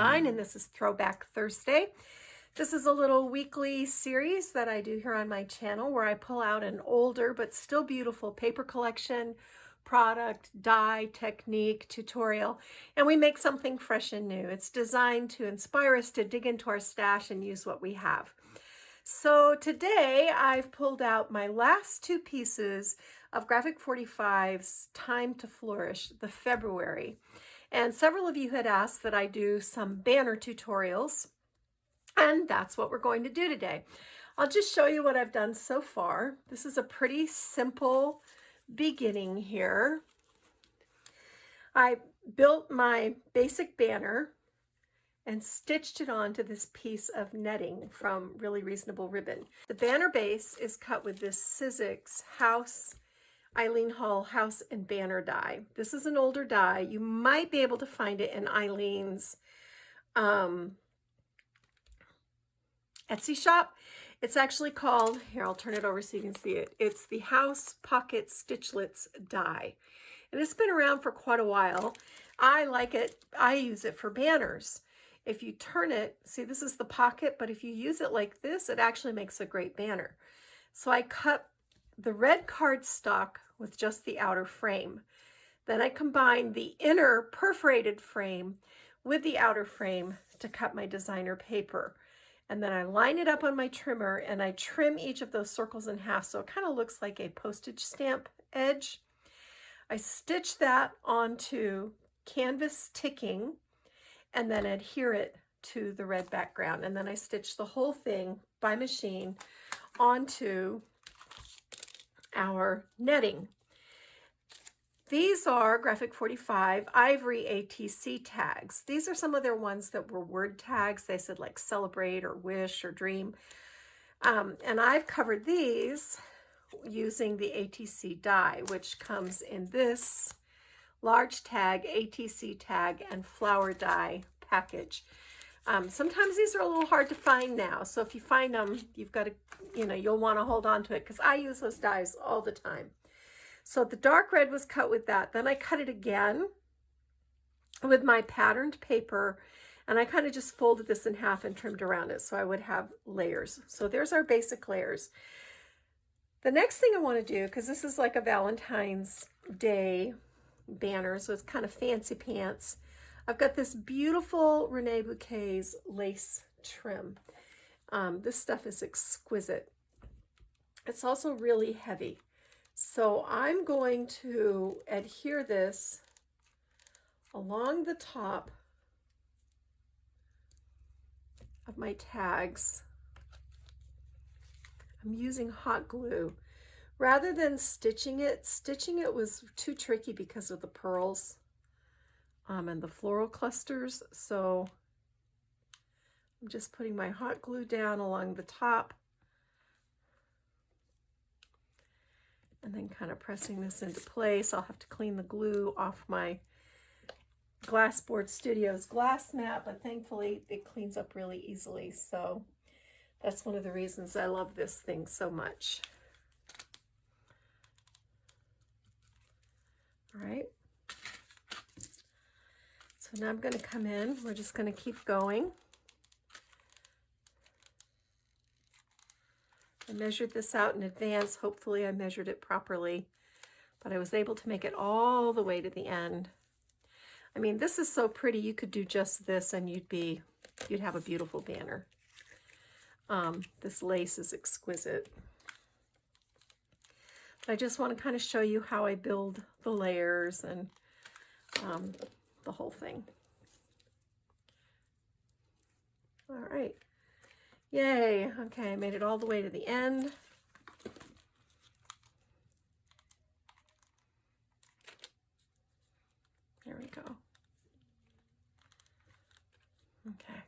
Design, and this is Throwback Thursday. This is a little weekly series that I do here on my channel where I pull out an older but still beautiful paper collection, product, die, technique, tutorial, and we make something fresh and new. It's designed to inspire us to dig into our stash and use what we have. So today I've pulled out my last two pieces of Graphic 45's Time to Flourish, the February. And several of you had asked that I do some banner tutorials, and that's what we're going to do today. I'll just show you what I've done so far. This is a pretty simple beginning here. I built my basic banner and stitched it onto this piece of netting from Really Reasonable Ribbon. The banner base is cut with this Sizzix Eileen Hall House and Banner die. This is an older die. You might be able to find it in Eileen's Etsy shop. It's actually called, here I'll turn it over so you can see it. It's the House Pocket Stitchlets die. And it's been around for quite a while. I like it. I use it for banners. If you turn it, see this is the pocket, but if you use it like this, it actually makes a great banner. So I cut the red cardstock with just the outer frame. Then I combined the inner perforated frame with the outer frame to cut my designer paper. And then I line it up on my trimmer and I trim each of those circles in half so it kind of looks like a postage stamp edge. I stitch that onto canvas ticking and then adhere it to the red background. And then I stitch the whole thing by machine onto our netting. These are Graphic 45 Ivory ATC tags. These are some of their ones that were word tags. They said like celebrate or wish or dream. And I've covered these using the ATC die, which comes in this large tag, ATC tag, and flower die package. Sometimes these are a little hard to find now. So if you find them, you've got to, you'll want to hold on to it because I use those dies all the time. So the dark red was cut with that. Then I cut it again with my patterned paper and I kind of just folded this in half and trimmed around it so I would have layers. So there's our basic layers. The next thing I want to do, because this is like a Valentine's Day banner, so it's kind of fancy pants. I've got this beautiful Reneabouquets lace trim. This stuff is exquisite. It's also really heavy. So I'm going to adhere this along the top of my tags. I'm using hot glue. Rather than stitching it was too tricky because of the pearls and the floral clusters. So I'm just putting my hot glue down along the top and then kind of pressing this into place. I'll have to clean the glue off my Glassboard Studios glass mat, but thankfully it cleans up really easily. So that's one of the reasons I love this thing so much. All right. So now I'm going to come in. We're just going to keep going. I measured this out in advance. Hopefully I measured it properly, but I was able to make it all the way to the end. I mean, this is so pretty. You could do just this and you'd have a beautiful banner. This lace is exquisite. But I just want to kind of show you how I build the layers and the whole thing. All right. Yay. Okay, I made it all the way to the end. There we go. Okay.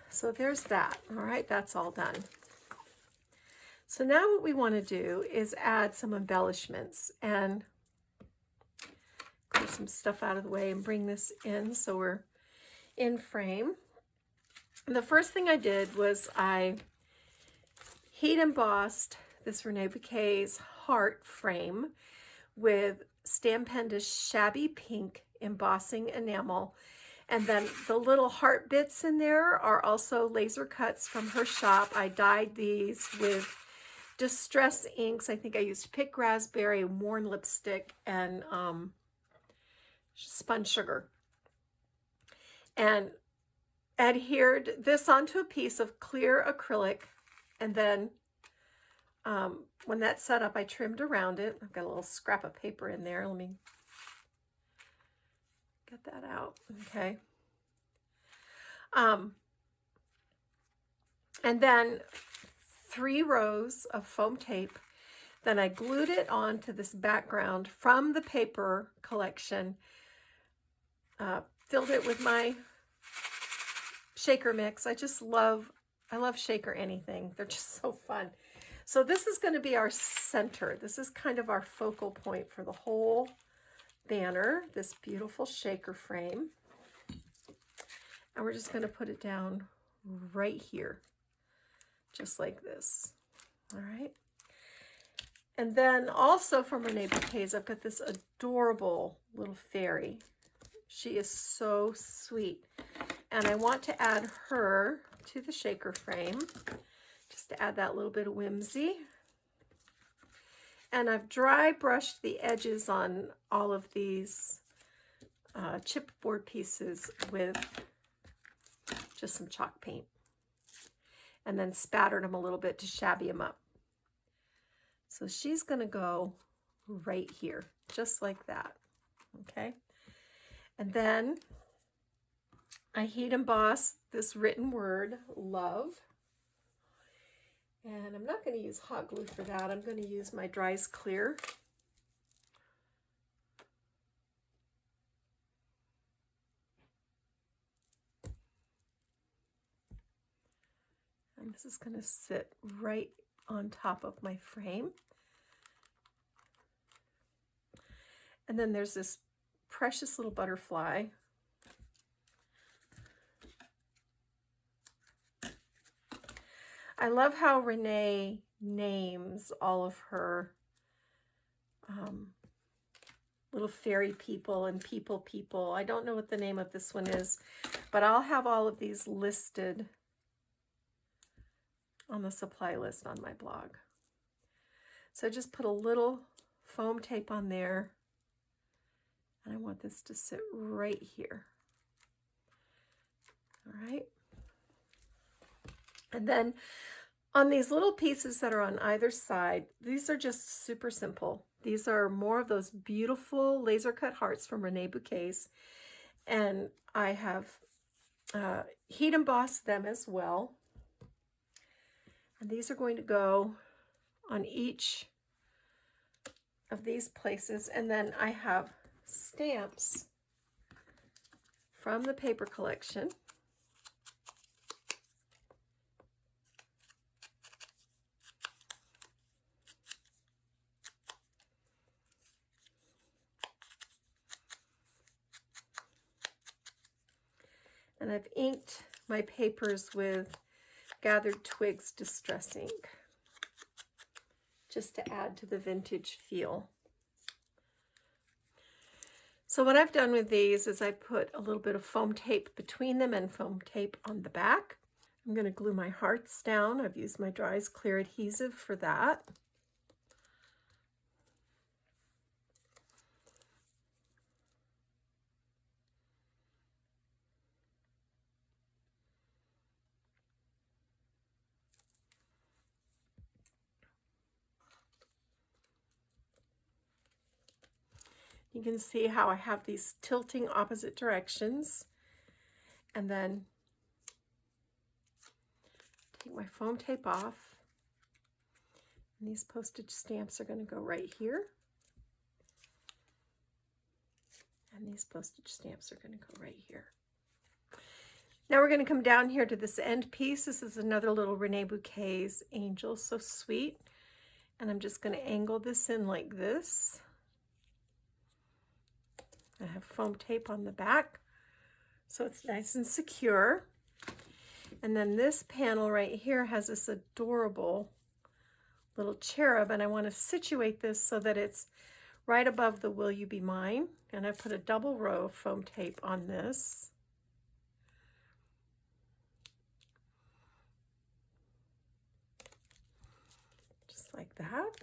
So there's that. All right, that's all done. So now what we want to do is add some embellishments and clear some stuff out of the way and bring this in so we're in frame. And the first thing I did was I heat embossed this Reneabouquets heart frame with Stampenda's Shabby Pink embossing enamel. And then the little heart bits in there are also laser cuts from her shop. I dyed these with Distress inks. I think I used Pick Raspberry, Worn Lipstick, and spun sugar. And adhered this onto a piece of clear acrylic. And then when that's set up, I trimmed around it. I've got a little scrap of paper in there. Let me get that out. Okay. And then 3 rows of foam tape. Then I glued it onto this background from the paper collection. Filled it with my shaker mix. I love shaker anything. They're just so fun. So this is going to be our center. This is kind of our focal point for the whole banner, this beautiful shaker frame. And we're just going to put it down right here, just like this. All right. And then also from Reneabouquets, I've got this adorable little fairy. She is so sweet. And I want to add her to the shaker frame, just to add that little bit of whimsy. And I've dry brushed the edges on all of these chipboard pieces with just some chalk paint. And then spattered them a little bit to shabby them up. So she's going to go right here, just like that. Okay. And then I heat emboss this written word, love. And I'm not going to use hot glue for that. I'm going to use my Dries Clear. And this is going to sit right on top of my frame. And then there's this precious little butterfly. I love how Renee names all of her little fairy people and people. I don't know what the name of this one is, but I'll have all of these listed on the supply list on my blog. So I just put a little foam tape on there, and I want this to sit right here. All right. And then on these little pieces that are on either side, these are just super simple. These are more of those beautiful laser cut hearts from Reneabouquets. And I have heat embossed them as well. And these are going to go on each of these places. And then I have stamps from the paper collection. And I've inked my papers with Gathered Twigs Distress ink, just to add to the vintage feel. So what I've done with these is I put a little bit of foam tape between them and foam tape on the back. I'm going to glue my hearts down. I've used my Dries Clear adhesive for that. You can see how I have these tilting opposite directions. And then take my foam tape off. And these postage stamps are going to go right here. And these postage stamps are going to go right here. Now we're going to come down here to this end piece. This is another little Reneabouquets angel, so sweet. And I'm just going to angle this in like this. I have foam tape on the back, so it's nice and secure. And then this panel right here has this adorable little cherub, and I want to situate this so that it's right above the Will You Be Mine, and I put a double row of foam tape on this. Just like that.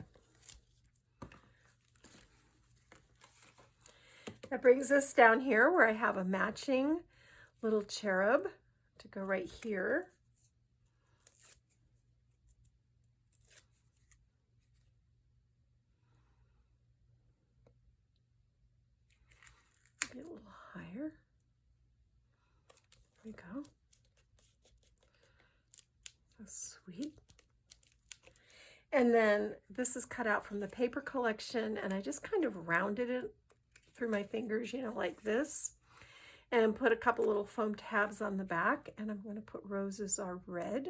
That brings us down here where I have a matching little cherub to go right here. Get a little higher. There we go. So sweet. And then this is cut out from the paper collection, and I just kind of rounded it through my fingers, you know, like this, and put a couple little foam tabs on the back, and I'm going to put Roses Are Red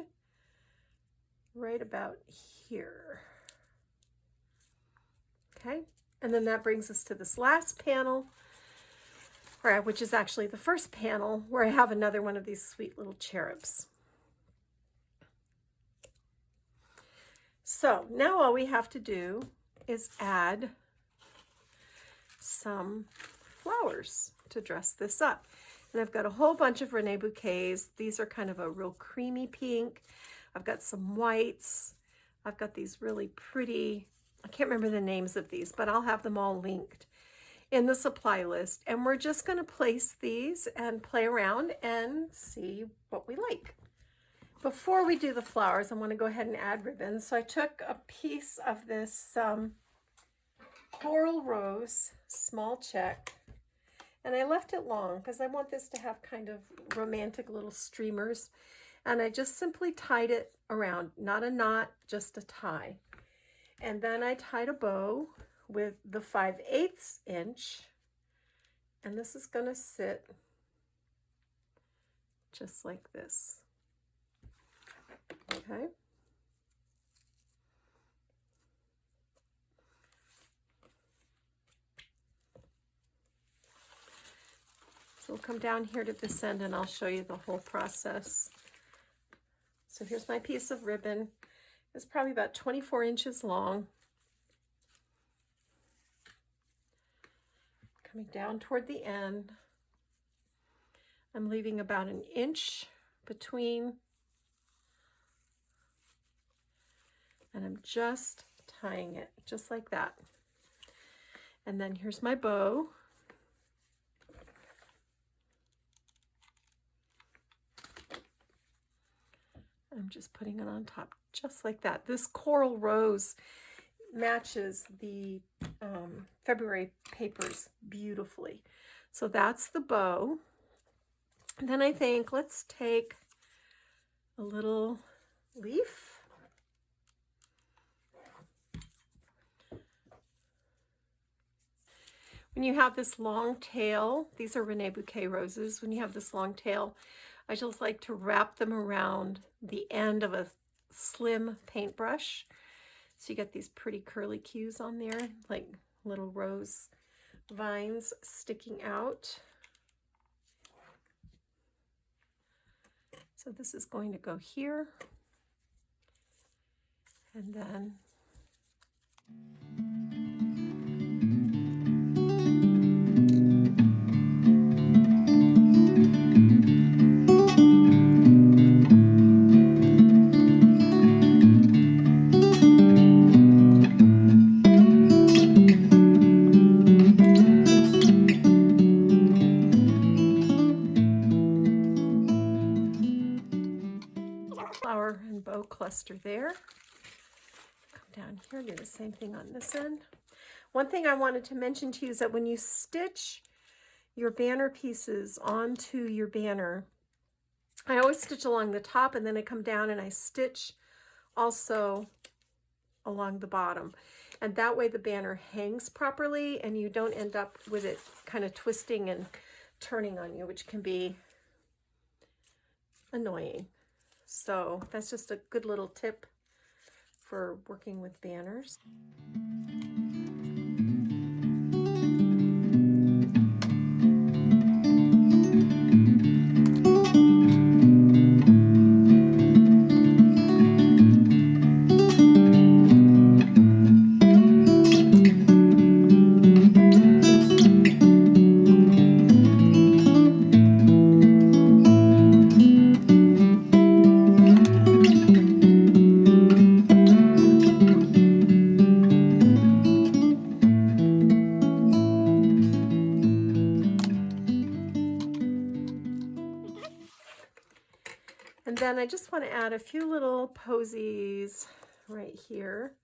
right about here. Okay, and then that brings us to this last panel, which is actually the first panel, where I have another one of these sweet little cherubs. So now all we have to do is add some flowers to dress this up. And I've got a whole bunch of Reneabouquets. These are kind of a real creamy pink. I've got some whites. I've got these really pretty, I can't remember the names of these, but I'll have them all linked in the supply list. And we're just going to place these and play around and see what we like. Before we do the flowers, I want to go ahead and add ribbons. So I took a piece of this Coral Rose small check, and I left it long because I want this to have kind of romantic little streamers, and I just simply tied it around, not a knot, just a tie. And then I tied a bow with the 5/8 inch, and this is going to sit just like this. Okay. So we'll come down here to this end and I'll show you the whole process. So here's my piece of ribbon. It's probably about 24 inches long. Coming down toward the end, I'm leaving about an inch between, and I'm just tying it just like that. And then here's my bow. I'm just putting it on top just like that. This Coral Rose matches the February papers beautifully. So that's the bow. And then I think let's take a little leaf. When you have this long tail, these are Reneabouquets roses, when you have this long tail, I just like to wrap them around the end of a slim paintbrush. So you get these pretty curly cues on there, like little rose vines sticking out. So this is going to go here. And then flower and bow cluster there. Come down here, do the same thing on this end. One thing I wanted to mention to you is that when you stitch your banner pieces onto your banner, I always stitch along the top and then I come down and I stitch also along the bottom. And that way the banner hangs properly and you don't end up with it kind of twisting and turning on you, which can be annoying. So that's just a good little tip for working with banners. And I just want to add a few little posies right here.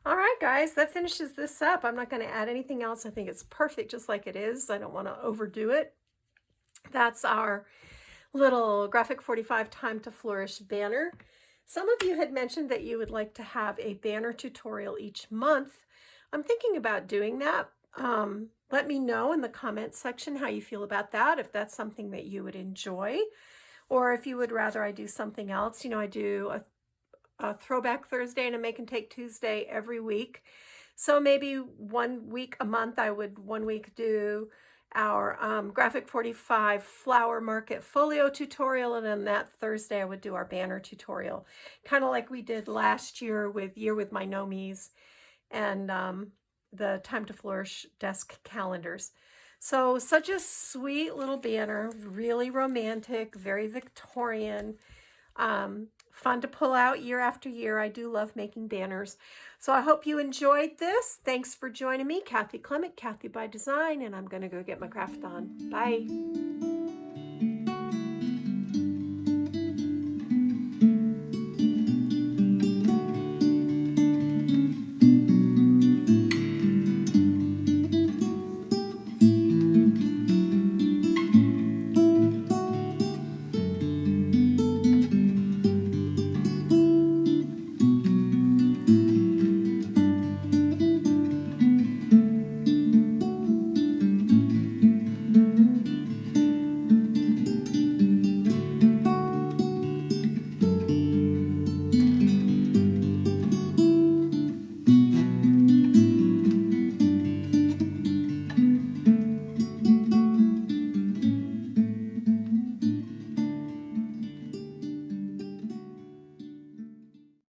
All right, guys, that finishes this up. I'm not going to add anything else. I think it's perfect just like it is. I don't want to overdo it. That's our little Graphic 45 Time to Flourish banner. Some of you had mentioned that you would like to have a banner tutorial each month. I'm thinking about doing that. Let me know in the comments section how you feel about that, if that's something that you would enjoy, or if you would rather I do something else. You know, I do a Throwback Thursday and a Make and Take Tuesday every week. So maybe 1 week a month, I would 1 week do our Graphic 45 Flower Market Folio tutorial, and then that Thursday I would do our banner tutorial, kind of like we did last year with Year with My Nomies and the Time to Flourish desk calendars. So such a sweet little banner, really romantic, very Victorian, fun to pull out year after year. I do love making banners. So I hope you enjoyed this. Thanks for joining me, Kathy Clement, Kathy by Design, and I'm going to go get my craft on. Bye.